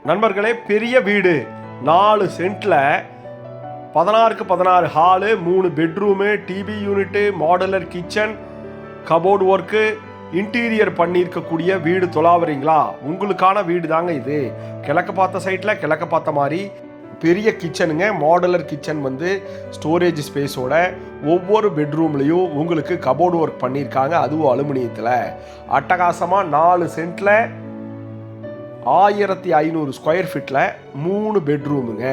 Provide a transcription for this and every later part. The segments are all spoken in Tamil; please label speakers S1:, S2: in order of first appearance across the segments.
S1: நண்பர்களே, பெரிய வீடு 4 சென்ட்ல 16க்கு 16 hall, 3 bedroom, TV unit, modular kitchen, cupboard work, interior பண்ணியிருக்கக்கூடிய வீடு தொலாவுறீங்களா? உங்களுக்கான வீடு தாங்க இது. கிழக்க பார்த்த சைட்டில் கிழக்க பார்த்த மாதிரி பெரிய கிச்சனுங்க. மாடுலர் கிச்சன் வந்து ஸ்டோரேஜ் ஸ்பேஸோட ஒவ்வொரு பெட்ரூம்லேயும் உங்களுக்கு கபோர்டு ஒர்க் பண்ணியிருக்காங்க. அதுவும் அலுமினியத்தில் அட்டகாசமாக 4 சென்ட்டில் 1500 ஸ்கொயர் ஃபீட்டில் 3 பெட்ரூமுங்க.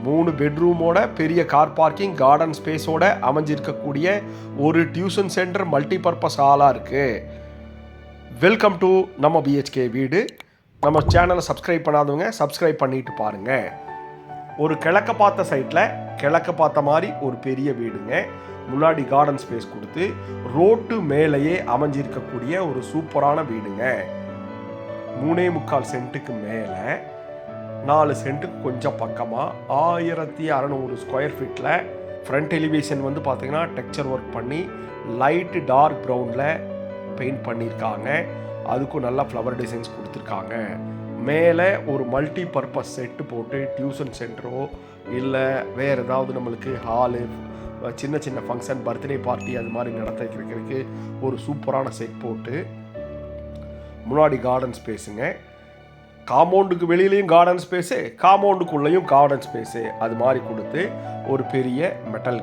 S1: 3 பெட்ரூமோட பெரிய கார் பார்க்கிங், கார்டன் ஸ்பேஸோட அமைஞ்சிருக்கக்கூடிய ஒரு டியூஷன் சென்டர், மல்டிபர்பஸ் ஹாலாக இருக்குது. வெல்கம் டு நம்ம பிஹெச்கே வீடு. நம்ம சேனலை சப்ஸ்கிரைப் பண்ணாதவங்க சப்ஸ்கிரைப் பண்ணிட்டு பாருங்கள். ஒரு கிழக்க பார்த்த சைட்டில் கிழக்க பார்த்த மாதிரி ஒரு பெரிய வீடுங்க. முன்னாடி கார்டன் ஸ்பேஸ் கொடுத்து ரோட்டு மேலேயே அமைஞ்சிருக்கக்கூடிய ஒரு சூப்பரான வீடுங்க. 3.25 சென்ட்டுக்கு மேலே 4 சென்ட்டுக்கு கொஞ்சம் பக்கமாக 1600 ஸ்கொயர் ஃபீட்டில் ஃப்ரண்ட் எலிவேஷன் வந்து பார்த்திங்கன்னா டெக்ஸ்சர் ஒர்க் பண்ணி லைட்டு டார்க் ப்ரௌனில் பெயிண்ட் பண்ணியிருக்காங்க. அதுக்கும் நல்லா ஃப்ளவர் டிசைன்ஸ் கொடுத்துருக்காங்க. மேலே ஒரு மல்டி பர்பஸ் செட்டு போட்டு டியூஷன் சென்டரோ இல்லை வேறு ஏதாவது நம்மளுக்கு ஹாலு, சின்ன சின்ன ஃபங்க்ஷன், பர்த்டே பார்ட்டி அது மாதிரி நடத்துறதுக்கு ஒரு சூப்பரான செட் போட்டு முன்னாடி கார்டன் ஸ்பேஸுங்க. காம்பவுண்டுக்கு வெளியிலையும் கார்டன் ஸ்பேஸு, காம்பவுண்டுக்குள்ளேயும் கார்டன் ஸ்பேஸு அது மாதிரி கொடுத்து ஒரு பெரிய மெட்டல்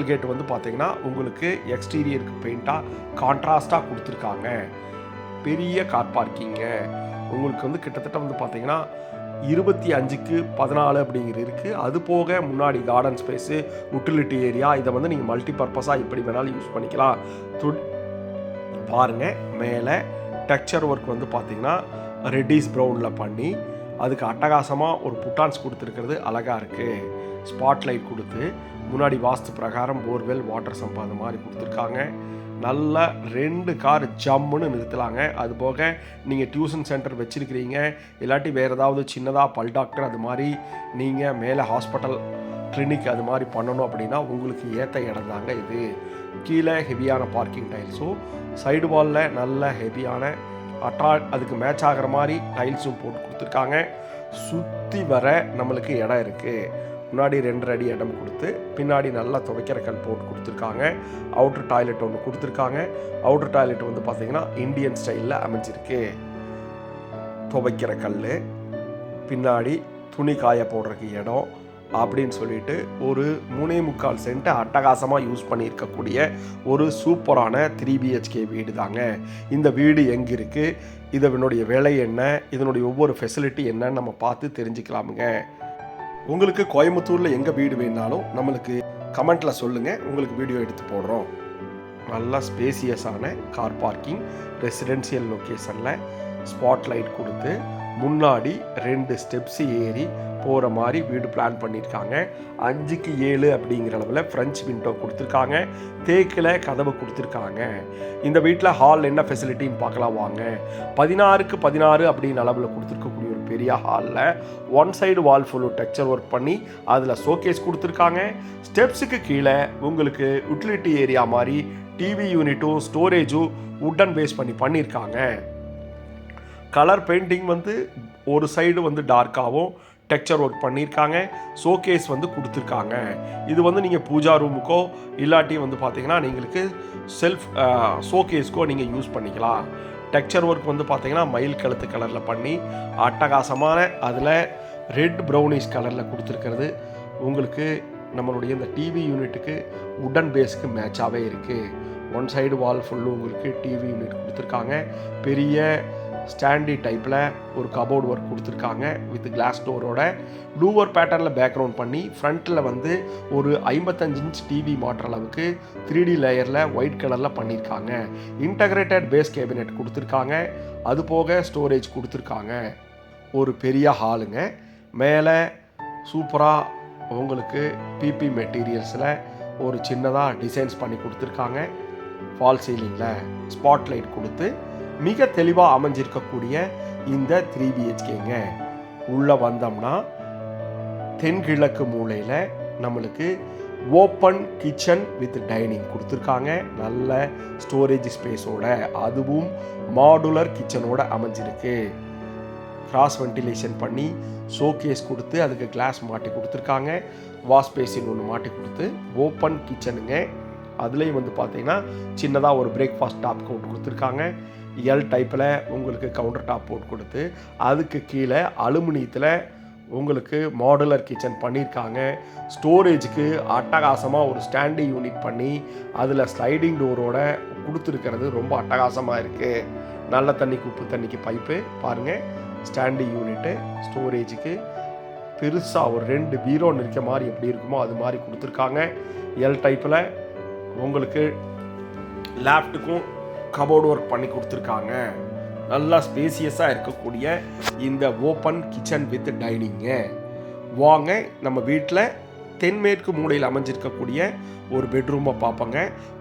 S1: கேட்டு வந்து பார்த்திங்கன்னா உங்களுக்கு எக்ஸ்டீரியருக்கு பெயிண்ட்டாக கான்ட்ராஸ்டாக கொடுத்துருக்காங்க. பெரிய கார் பார்க்கிங்க. உங்களுக்கு வந்து கிட்டத்தட்ட வந்து பார்த்திங்கன்னா 25க்கு 14 அப்படிங்கிறது இருக்குது. அது போக முன்னாடி கார்டன் ஸ்பேஸு, யூட்டிலிட்டி ஏரியா, இதை வந்து நீங்கள் மல்டி பர்பஸாக எப்படி வேணாலும் யூஸ் பண்ணிக்கலாம். பாருங்கள், மேலே டெக்ஸ்சர் ஒர்க் வந்து பார்த்திங்கன்னா ரெட்டிஸ் ப்ரௌனில் பண்ணி அதுக்கு அட்டகாசமாக ஒரு புட்டான்ஸ் கொடுத்துருக்கிறது அழகாக இருக்குது. ஸ்பாட்லைட் கொடுத்து முன்னாடி வாஸ்து பிரகாரம் போர்வெல், வாட்டர் சம்ப் அது மாதிரி கொடுத்துருக்காங்க. நல்லா 2 கார் ஜம்முன்னு நிறுத்தலாங்க. அது போக நீங்கள் டியூஷன் சென்டர் வச்சுருக்கிறீங்க, இல்லாட்டி வேறு ஏதாவது சின்னதாக பல் டாக்டர் அது மாதிரி நீங்கள் மேலே ஹாஸ்பிட்டல், கிளினிக் அது மாதிரி பண்ணணும் அப்படின்னா உங்களுக்கு ஏற்ற இடம் தாங்க இது. கீழே ஹெவியான பார்க்கிங் டைல்ஸும், சைடு வாலில் நல்ல ஹெவியான அதுக்கு மேட்ச் ஆகிற மாதிரி டைல்ஸும் போட்டு கொடுத்துருக்காங்க. சுற்றி வர நம்மளுக்கு இடம் இருக்குது. முன்னாடி 2 அடி இடம் கொடுத்து பின்னாடி நல்லா துவைக்கிற கல் போட்டு கொடுத்துருக்காங்க. அவுட்ரு டாய்லெட் ஒன்று கொடுத்துருக்காங்க. அவுட்ரு டாய்லெட் வந்து பார்த்திங்கன்னா இந்தியன் ஸ்டைலில் அமைஞ்சிருக்கு. துவைக்கிற கல், பின்னாடி துணி காய போடுறதுக்கு இடம் அப்படின்னு சொல்லிட்டு ஒரு 3.25 சென்ட் அட்டகாசமாக யூஸ் பண்ணியிருக்கக்கூடிய ஒரு சூப்பரான 3 BHK வீடு தாங்க. இந்த வீடு எங்கே இருக்குது, இதனுடைய விலை என்ன, இதனுடைய ஒவ்வொரு ஃபெசிலிட்டி என்னன்னு நம்ம பார்த்து தெரிஞ்சுக்கலாமுங்க. உங்களுக்கு கோயம்புத்தூரில் எங்கே வீடு வேணாலும் நம்மளுக்கு கமெண்ட்டில் சொல்லுங்கள், உங்களுக்கு வீடியோ எடுத்து போடுறோம். நல்லா ஸ்பேசியஸான கார் பார்க்கிங், ரெசிடென்சியல் லொக்கேஷனில் ஸ்பாட் லைட் கொடுத்து முன்னாடி 2 ஸ்டெப்ஸு ஏறி போகிற மாதிரி வீடு பிளான் பண்ணியிருக்காங்க. 5க்கு 7 அப்படிங்கிற அளவில் ஃப்ரெஞ்ச் விண்டோ கொடுத்துருக்காங்க. தேக்கில் கதவு கொடுத்துருக்காங்க. இந்த வீட்டில் ஹால் என்ன ஃபெசிலிட்டின்னு பார்க்கலாம் வாங்க. 16க்கு 16 அப்படின்னு அளவில் கொடுத்துருக்கக்கூடிய ஒரு பெரிய ஹாலில் 1 சைடு வால் ஃபுல்லு டெக்ஸ்சர் ஒர்க் பண்ணி அதில் ஷோகேஸ் கொடுத்துருக்காங்க. ஸ்டெப்ஸுக்கு கீழே உங்களுக்கு யூட்டிலிட்டி ஏரியா மாதிரி டிவி யூனிட்டும் ஸ்டோரேஜும் வுட்டன் பேஸ் பண்ணியிருக்காங்க. கலர் பெயிண்டிங் வந்து ஒரு சைடு வந்து டார்க்காகவும் டெக்ஸ்சர் ஒர்க் பண்ணியிருக்காங்க. ஷோகேஸ் வந்து கொடுத்துருக்காங்க. இது வந்து நீங்கள் பூஜா ரூமுக்கோ இல்லாட்டி வந்து பார்த்தீங்கன்னா நீங்களுக்கு செல்ஃப் ஷோகேஸ்க்கோ நீங்கள் யூஸ் பண்ணிக்கலாம். டெக்ஸ்சர் ஒர்க் வந்து பார்த்தீங்கன்னா மயில் கழுத்து கலரில் பண்ணி அட்டகாசமான அதில் ரெட் ப்ரௌனிஷ் கலரில் கொடுத்துருக்கிறது உங்களுக்கு நம்மளுடைய இந்த டிவி யூனிட்டுக்கு வுடன் பேஸுக்கு மேட்சாகவே இருக்குது. 1 சைடு வால் ஃபுல்லு உங்களுக்கு டிவி யூனிட் கொடுத்துருக்காங்க. பெரிய ஸ்டாண்டி டைப்பில் ஒரு கபோர்டு ஒர்க் கொடுத்துருக்காங்க வித் கிளாஸ் டோரோட. லூவர் பேட்டர்னில் பேக்ரவுண்ட் பண்ணி ஃப்ரண்ட்டில் வந்து ஒரு 55 இன்ச் டிவி மாட்டுற அளவுக்கு 3D லேயரில் ஒயிட் கலரில் பண்ணியிருக்காங்க. இன்டகிரேட்டட் பேஸ் கேபினெட் கொடுத்துருக்காங்க. அது போக ஸ்டோரேஜ் கொடுத்துருக்காங்க. ஒரு பெரிய ஹாலுங்க. மேலே சூப்பராக உங்களுக்கு பிபி மெட்டீரியல்ஸில் ஒரு சின்னதாக டிசைன்ஸ் பண்ணி கொடுத்துருக்காங்க. ஃபால் சீலிங்கில் ஸ்பாட் லைட் கொடுத்து மிக தெளிவாக அமைஞ்சிருக்கக்கூடிய இந்த 3 BHKங்க. உள்ளே வந்தோம்னா தென்கிழக்கு மூலையில் நம்மளுக்கு ஓப்பன் கிச்சன் வித் டைனிங் கொடுத்துருக்காங்க. நல்ல ஸ்டோரேஜ் ஸ்பேஸோட, அதுவும் மாடுலர் கிச்சனோட அமைஞ்சிருக்கு. கிராஸ் வென்டிலேஷன் பண்ணி ஷோகேஸ் கொடுத்து அதுக்கு கிளாஸ் மாட்டி கொடுத்துருக்காங்க. வாஷ் பேசின் ஒன்று மாட்டி கொடுத்து ஓப்பன் கிச்சனுங்க. அதுலேயும் வந்து பார்த்தீங்கன்னா சின்னதாக ஒரு பிரேக்ஃபாஸ்ட் டாப் போட்டு கொடுத்துருக்காங்க. எல் டைப்பில் உங்களுக்கு கவுண்டர் டாப் போட்டு கொடுத்து அதுக்கு கீழே அலுமினியத்தில் உங்களுக்கு மாடுலர் கிச்சன் பண்ணியிருக்காங்க. ஸ்டோரேஜுக்கு அட்டகாசமாக ஒரு ஸ்டாண்டிங் யூனிட் பண்ணி அதில் ஸ்லைடிங் டோரோட கொடுத்துருக்கிறது ரொம்ப அட்டகாசமாக இருக்குது. நல்ல தண்ணிக்கு உப்பு தண்ணிக்கு பைப்பு பாருங்கள். ஸ்டாண்டிங் யூனிட்டு ஸ்டோரேஜுக்கு பெருசாக ஒரு 2 பீரோ நிற்க மாதிரி எப்படி இருக்குமோ அது மாதிரி கொடுத்துருக்காங்க. எல் டைப்பில் உங்களுக்கு லேப்டுக்கும் கபோர்டு ஒர்க் பண்ணி கொடுத்துருக்காங்க. நல்லா ஸ்பேசியஸாக இருக்கக்கூடிய இந்த ஓப்பன் கிச்சன் வித் டைனிங்கு. வாங்க நம்ம வீட்டில் தென்மேற்கு மூலையில் அமைஞ்சிருக்கக்கூடிய ஒரு பெட்ரூமை பார்ப்போங்க.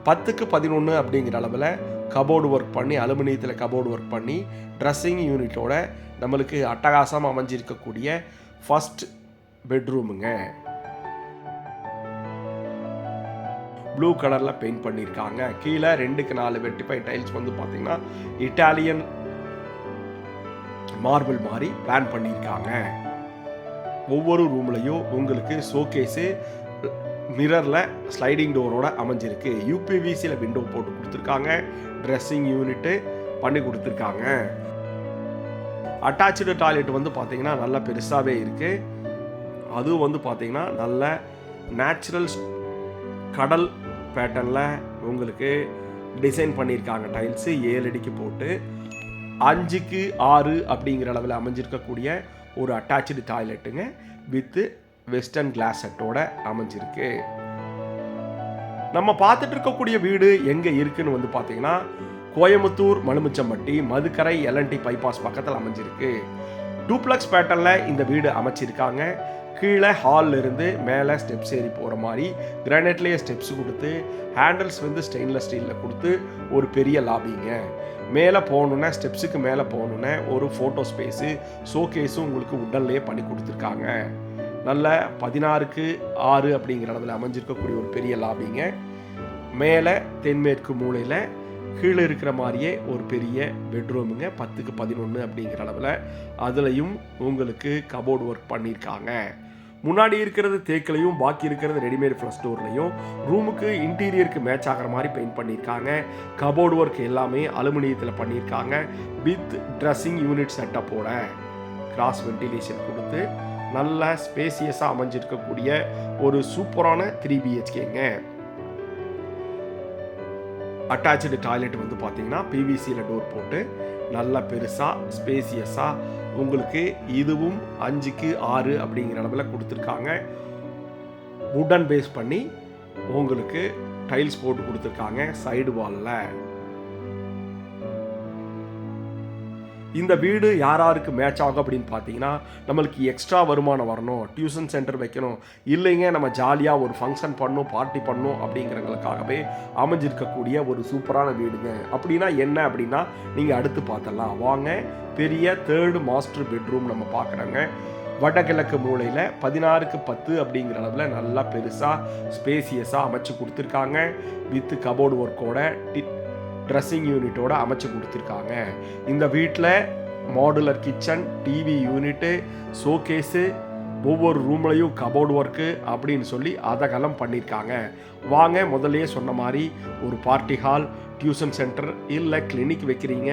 S1: 10க்கு 11 அப்படிங்கிற அளவில் கபோர்டு ஒர்க் பண்ணி அலுமினியத்தில் கபோர்டு ஒர்க் பண்ணி ட்ரெஸ்ஸிங் யூனிட்டோட நம்மளுக்கு அட்டகாசமாக அமைஞ்சிருக்கக்கூடிய ஃபஸ்ட் பெட்ரூமுங்க. ப்ளூ கலரில் பெயிண்ட் பண்ணியிருக்காங்க. கீழே 2க்கு 4 வெட்டிஃபை டைல்ஸ் வந்து பார்த்தீங்கன்னா இட்டாலியன் மார்பிள் மாதிரி பிளான் பண்ணியிருக்காங்க. ஒவ்வொரு ரூம்லையும் உங்களுக்கு ஷோகேஸு மிரரில் ஸ்லைடிங் டோரோட அமைஞ்சிருக்கு. யூபிவிசியில் விண்டோ போட்டு கொடுத்துருக்காங்க. ட்ரெஸ்ஸிங் யூனிட்டு பண்ணி கொடுத்துருக்காங்க. அட்டாச்சு டாய்லெட் வந்து பார்த்தீங்கன்னா நல்லா பெருசாகவே இருக்குது. அதுவும் வந்து பார்த்தீங்கன்னா நல்ல நேச்சுரல் கடல் பேட்டர்னில் உங்களுக்கு டிசைன் பண்ணியிருக்காங்க. டைல்ஸு 7 அடிக்கு போட்டு 5க்கு 6 அப்படிங்கிற அளவில் அமைஞ்சிருக்கக்கூடிய ஒரு அட்டாச்சு டாய்லெட்டுங்க. வித்து வெஸ்டர்ன் கிளாஸ் செட்டோட அமைஞ்சிருக்கு. நம்ம பார்த்துட்டு இருக்கக்கூடிய வீடு எங்கே இருக்குன்னு வந்து பார்த்தீங்கன்னா கோயம்புத்தூர் மலுமிச்சம்பட்டி மதுக்கரை எல்என்டி பைபாஸ் பக்கத்தில் அமைஞ்சிருக்கு. டூப்ளெக்ஸ் பேட்டர்னில் இந்த வீடு அமைச்சிருக்காங்க. கீழே ஹாலில் இருந்து மேலே ஸ்டெப்ஸ் ஏறி போகிற மாதிரி கிரானைட்லேயே ஸ்டெப்ஸ் கொடுத்து ஹேண்டில்ஸ் வந்து ஸ்டெயின்லெஸ் ஸ்டீலில் கொடுத்து ஒரு பெரிய லாபிங்க. மேலே போகணுன்னா ஸ்டெப்ஸுக்கு மேலே போகணுன்னா ஒரு ஃபோட்டோ ஸ்பேஸு ஷோகேஸும் உங்களுக்கு உடல்லையே பண்ணி கொடுத்துருக்காங்க. நல்ல 16க்கு 6 அப்படிங்கிற அளவில் அமைஞ்சிருக்கக்கூடிய ஒரு பெரிய லாபிங்க. மேலே தென்மேற்கு மூலையில் கீழே இருக்கிற மாதிரியே ஒரு பெரிய பெட்ரூமுங்க. 10க்கு 11 அப்படிங்கிற அளவில் அதுலேயும் உங்களுக்கு கபோர்டு ஒர்க் பண்ணியிருக்காங்க. முன்னாடி இருக்கிறது தேக்கிலையும் பாக்கி இருக்கிறது ரெடிமேட் ஃப்ளஷ் டோர்லையும் ரூமுக்கு இன்டீரியருக்கு மேட்ச் ஆகிற மாதிரி பெயிண்ட் பண்ணியிருக்காங்க. கபோர்டு ஒர்க் எல்லாமே அலுமினியத்தில் பண்ணியிருக்காங்க. வித் ட்ரெஸ்ஸிங் யூனிட் செட்டப்போட கிராஸ் வென்டிலேஷன் கொடுத்து நல்ல ஸ்பேசியஸாக அமைஞ்சிருக்கக்கூடிய ஒரு சூப்பரான 3 BHKங்க. அட்டாச்சு டாய்லெட் வந்து பார்த்தீங்கன்னா பிவிசியில் டோர் போட்டு நல்லா பெருசாக ஸ்பேசியஸாக உங்களுக்கு இதுவும் 5க்கு 6 அப்படிங்கிற அளவில் கொடுத்துருக்காங்க. வுடன் பேஸ் பண்ணி உங்களுக்கு டைல்ஸ் போட்டு கொடுத்துருக்காங்க சைடு வாலில். இந்த வீடு யாருக்கு மேட்ச் ஆகும் அப்படின்னு பார்த்தீங்கன்னா நம்மளுக்கு எக்ஸ்ட்ரா வருமானம் வரணும், டியூஷன் சென்டர் வைக்கணும், இல்லைங்க நம்ம ஜாலியாக ஒரு ஃபங்க்ஷன் பண்ணணும் பார்ட்டி பண்ணணும் அப்படிங்கிறவங்களுக்காகவே அமைஞ்சிருக்கக்கூடிய ஒரு சூப்பரான வீடுங்க. அப்படின்னா என்ன அப்படின்னா நீங்கள் அடுத்து பார்த்தலாம் வாங்க. பெரிய 3rd மாஸ்டர் பெட்ரூம் நம்ம பார்க்குறோங்க. வடகிழக்கு மூலையில் 16க்கு 10 அப்படிங்கிற அளவில் நல்லா பெருசாக ஸ்பேசியஸாக அமைச்சு கொடுத்துருக்காங்க. வித் கபோர்டு ஒர்க்கோட ட்ரெஸ்ஸிங் யூனிட்டோட அமைச்சு கொடுத்துருக்காங்க. இந்த வீட்டில் modular kitchen, TV unit, showcase, ஒவ்வொரு ரூம்லையும் கபோர்டு ஒர்க்கு அப்படின்னு சொல்லி அதகலம் பண்ணியிருக்காங்க. வாங்க முதல்லையே சொன்ன மாதிரி ஒரு பார்ட்டி ஹால், டியூஷன் சென்டர் இல்லை கிளினிக் வைக்கிறீங்க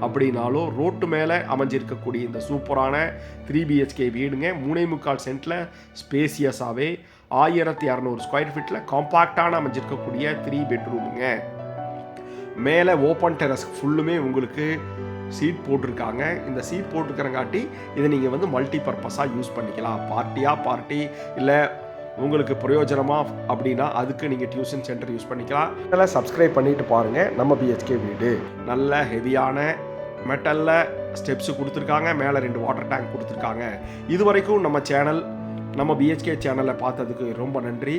S1: அப்படின்னாலும் ரோட்டு மேலே அமைஞ்சிருக்கக்கூடிய இந்த சூப்பரான 3 BHK வீடுங்க. 3.25 சென்ட்டில் ஸ்பேசியஸாகவே 1200 ஸ்கொயர் ஃபீட்டில் காம்பாக்டான அமைஞ்சிருக்கக்கூடிய 3 பெட்ரூமுங்க. மேலே ஓப்பன் டெரஸ் ஃபுல்லுமே உங்களுக்கு சீட் போட்டிருக்காங்க. இந்த சீட் போட்டிருக்கிறங்காட்டி இதை நீங்கள் வந்து மல்டி பர்பஸாக யூஸ் பண்ணிக்கலாம். பார்ட்டி இல்லை உங்களுக்கு பிரயோஜனமாக அப்படின்னா அதுக்கு நீங்கள் டியூஷன் சென்டர் யூஸ் பண்ணிக்கலாம். இதெல்லாம் சப்ஸ்கிரைப் பண்ணிட்டு பாருங்கள். நம்ம BHK வீடு நல்ல ஹெவியான மெட்டலில் ஸ்டெப்ஸு கொடுத்துருக்காங்க. மேலே 2 வாட்டர் டேங்க் கொடுத்துருக்காங்க. இது வரைக்கும் நம்ம BHK சேனலை பார்த்ததுக்கு ரொம்ப நன்றி.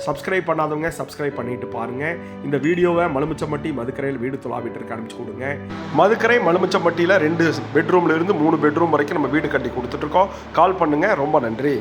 S1: சப்ஸ்கிரைப் பண்ணாதவங்க சப்ஸ்கிரைப் பண்ணிட்டு பாருங்கள். இந்த வீடியோவை மலுமிச்சம்பட்டி மதுக்கரையில் வீடு தொலாவிட்டு அனுப்பிச்சு கொடுங்க. மதுக்கரை மலுமிச்சம்பட்டியில் 2 பெட்ரூம்லேருந்து 3 பெட்ரூம் வரைக்கும் நம்ம வீடு கட்டி கொடுத்துட்ருக்கோம். கால் பண்ணுங்கள். ரொம்ப நன்றி.